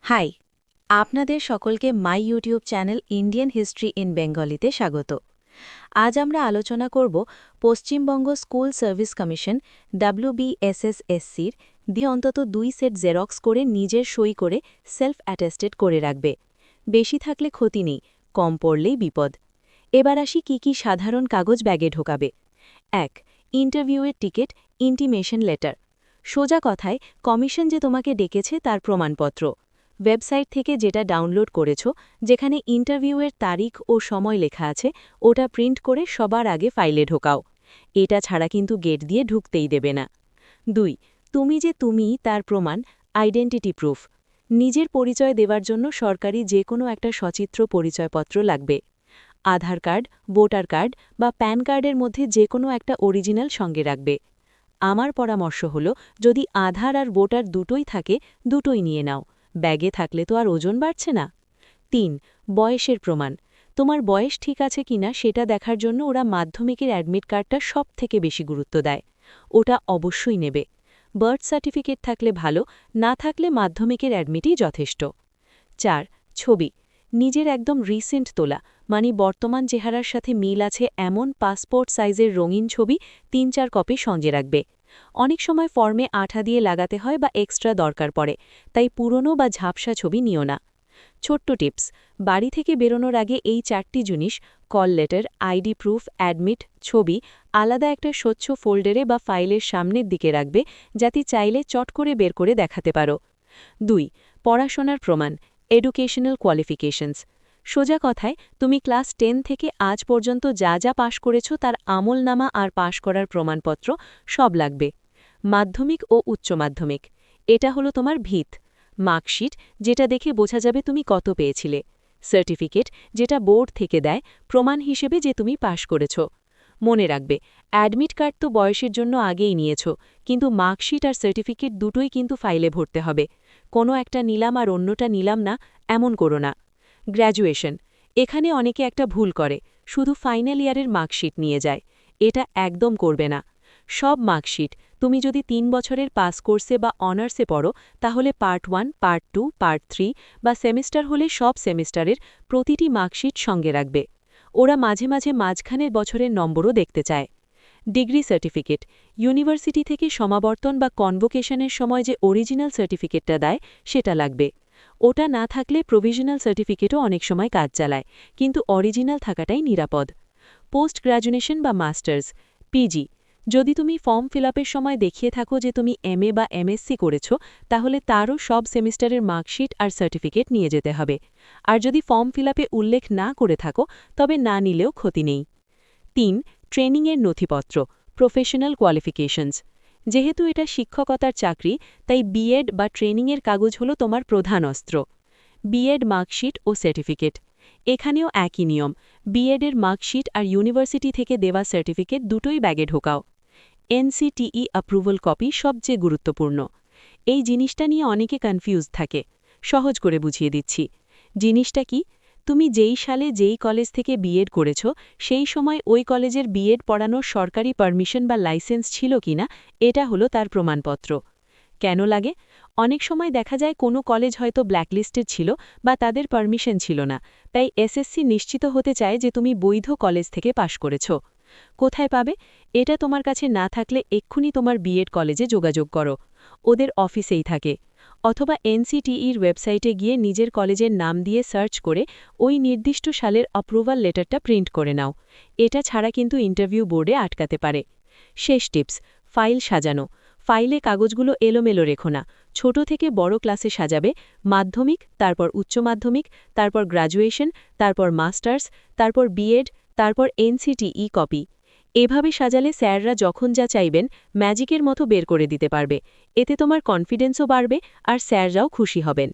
High, আপনাদের সকলকে my YouTube channel Indian history in বেঙ্গলিতে স্বাগত। আজ আমরা আলোচনা করব পশ্চিমবঙ্গ স্কুল সার্ভিস কমিশন WBSSSCর দিয়ে অন্তত 2 সেট জেরক্স করে নিজের সই করে সেলফ অ্যাটেস্টেড করে রাখবে। বেশি থাকলে ক্ষতি নেই, কম পড়লেই বিপদ। এবার আসি কি সাধারণ কাগজ ব্যাগে ঢোকাবে। 1. ইন্টারভিউয়ের টিকিট, ইন্টিমেশন লেটার। সোজা কথায় কমিশন যে তোমাকে ডেকেছে তার প্রমাণপত্র। ওয়েবসাইট থেকে যেটা ডাউনলোড করেছো, যেখানে ইন্টারভিউয়ের তারিখ ও সময় লেখা আছে, ওটা প্রিন্ট করে সবার আগে ফাইলে ঢোকাও। এটা ছাড়া কিন্তু গেট দিয়ে ঢুকতেই দেবে না। 2. তুমি যে তুমি তার প্রমাণ, আইডেন্টিটি প্রুফ। নিজের পরিচয় দেওয়ার জন্য সরকারি যে কোনো একটা সচিত্র পরিচয়পত্র লাগবে। আধার কার্ড, ভোটার কার্ড বা প্যান কার্ডের মধ্যে যে কোনো একটা অরিজিনাল সঙ্গে রাখবে। আমার পরামর্শ হলো, যদি আধার আর ভোটার দুটোই থাকে, দুটোই নিয়ে নাও। ব্যাগে থাকলে তো আর ওজন বাড়ছে না। 3. বয়সের প্রমাণ। তোমার বয়স ঠিক আছে কিনা সেটা দেখার জন্য ওরা মাধ্যমিকের অ্যাডমিট কার্ডটা সবথেকে বেশি গুরুত্ব দেয়। ওটা অবশ্যই নেবে। বার্থ সার্টিফিকেট থাকলে ভালো, না থাকলে মাধ্যমিকের অ্যাডমিটই যথেষ্ট। 4. ছবি। নিজের একদম রিসেন্ট তোলা, মানে বর্তমান চেহারার সাথে মিল আছে এমন পাসপোর্ট সাইজের রঙিন ছবি 3-4 কপি সঙ্গে রাখবে। অনেক সময় ফর্মে আঠা দিয়ে লাগাতে হয় বা এক্সট্রা দরকার পড়ে, তাই পুরনো বা ঝাপসা ছবি নিও না। ছোট্ট টিপস, বাড়ি থেকে বেরোনোর আগে এই 4টি জিনিস, call letter, ID proof, admit, ছবি, আলাদা একটা স্বচ্ছ ফোল্ডারে বা ফাইলের সামনের দিকে রাখবে, যাতে চাইলে চট করে বের করে দেখাতে পারো। 2. পড়াশোনার প্রমাণ, এডুকেশনাল কোয়ালিফিকেশনস। সোজা কথায় তুমি ক্লাস 10 থেকে আজ পর্যন্ত যা যা পাশ করেছো তার আমলনামা আর পাশ করার প্রমাণপত্র সব লাগবে। মাধ্যমিক ও উচ্চ মাধ্যমিক, এটা হলো তোমার ভিত। মার্কশিট, যেটা দেখে বোঝা যাবে তুমি কত পেয়েছিলে। সার্টিফিকেট, যেটা বোর্ড থেকে দেয় প্রমাণ হিসেবে যে তুমি পাশ করেছো। মনে রাখবে, অ্যাডমিট কার্ড তো বয়সের জন্য আগেই নিয়েছো, কিন্তু মার্কশিট আর সার্টিফিকেট দুটোই কিন্তু ফাইলে ভরতে হবে। কোনো একটা নিলাম আর অন্যটা নিলাম না, এমন করো না। গ্র্যাজুয়েশন, এখানে অনেকে একটা ভুল করে, শুধু ফাইনাল ইয়ারের মার্কশিট নিয়ে যায়। এটা একদম করবে না। সব মার্কশিট, তুমি যদি 3 বছরের পাস কোর্সে বা অনার্সে পড়ো, তাহলে পার্ট 1, পার্ট 2, পার্ট 3 বা সেমিস্টার হলে সব সেমিস্টারের প্রতিটি মার্কশিট সঙ্গে রাখবে। ওরা মাঝে মাঝে মাঝখানের বছরের নম্বরও দেখতে চায়। ডিগ্রি সার্টিফিকেট, ইউনিভার্সিটি থেকে সমাবর্তন বা কনভোকেশনের সময় যে অরিজিনাল সার্টিফিকেটটা দেয় সেটা লাগবে। ওটা না থাকলে প্রভিশনাল সার্টিফিকেটও অনেক সময় কাজ চালায়, কিন্তু অরিজিনাল থাকাটাই নিরাপদ। পোস্ট গ্র্যাজুয়েশন বা মাস্টার্স, পিজি, যদি তুমি ফর্ম ফিল আপের সময় দেখিয়ে থাকো যে তুমি এমএ বা এমএসসি করেছো, তাহলে তারও সব সেমিস্টারের মার্কশিট আর সার্টিফিকেট নিয়ে যেতে হবে। আর যদি ফর্ম ফিল আপে উল্লেখ না করে থাকো, তবে না নিলেও ক্ষতি নেই। 3. ট্রেনিংয়ের নথিপত্র, প্রফেশনাল কোয়ালিফিকেশনস। যেহেতু এটা শিক্ষকতার চাকরি, তাই বিএড বা ট্রেনিংয়ের কাগজ হলো তোমার প্রধান অস্ত্র। বিএড মার্কশিট ও সার্টিফিকেট, এখানেও একই নিয়ম। বিএডের মার্কশিট আর ইউনিভার্সিটি থেকে দেওয়া সার্টিফিকেট দুটোই ব্যাগে ঢোকাও। এনসিটিই অ্যাপ্রুভাল কপি সবচেয়ে গুরুত্বপূর্ণ। এই জিনিসটা নিয়ে অনেকে কনফিউজ থাকে। সহজ করে বুঝিয়ে দিচ্ছি। জিনিসটা কি, তুমি যেই সালে যেই কলেজ থেকে বিএড করেছ, সেই সময় ওই কলেজের বিএড পড়ানোর সরকারি পারমিশন বা লাইসেন্স ছিল কিনা, এটা হলো তার প্রমাণপত্র। কেন লাগে? অনেক সময় দেখা যায় কোনো কলেজ হয়তো ব্ল্যাকলিস্টেড ছিল বা তাদের পারমিশন ছিল না, তাই এসএসসি নিশ্চিত হতে চায় যে তুমি বৈধ কলেজ থেকে পাশ করেছ। কোথায় পাবে? এটা তোমার কাছে না থাকলে এক্ষুনি তোমার বিএড কলেজে যোগাযোগ করো। ওদের অফিসেই থাকে। অথবা এনসিটিইর ওয়েবসাইটে গিয়ে নিজের কলেজের নাম দিয়ে সার্চ করে ওই নির্দিষ্ট সালের অ্যাপ্রুভাল লেটারটা প্রিন্ট করে নাও। এটা ছাড়া কিন্তু ইন্টারভিউ বোর্ডে আটকাতে পারে। শেষ টিপস, ফাইল সাজানো। ফাইলে কাগজগুলো এলোমেলো রেখো না, ছোট থেকে বড় ক্লাসে সাজাবে। মাধ্যমিক, তারপর উচ্চ মাধ্যমিক, তারপর গ্র্যাজুয়েশন, তারপর মাস্টার্স, তারপর বিএড, তারপর এনসিটিই কপি। এভাবে সাজালে স্যাররা যখন যা চাইবেন ম্যাজিকের মতো বের করে দিতে পারবে। এতে তোমার কনফিডেন্সও বাড়বে আর স্যাররাও খুশি হবেন।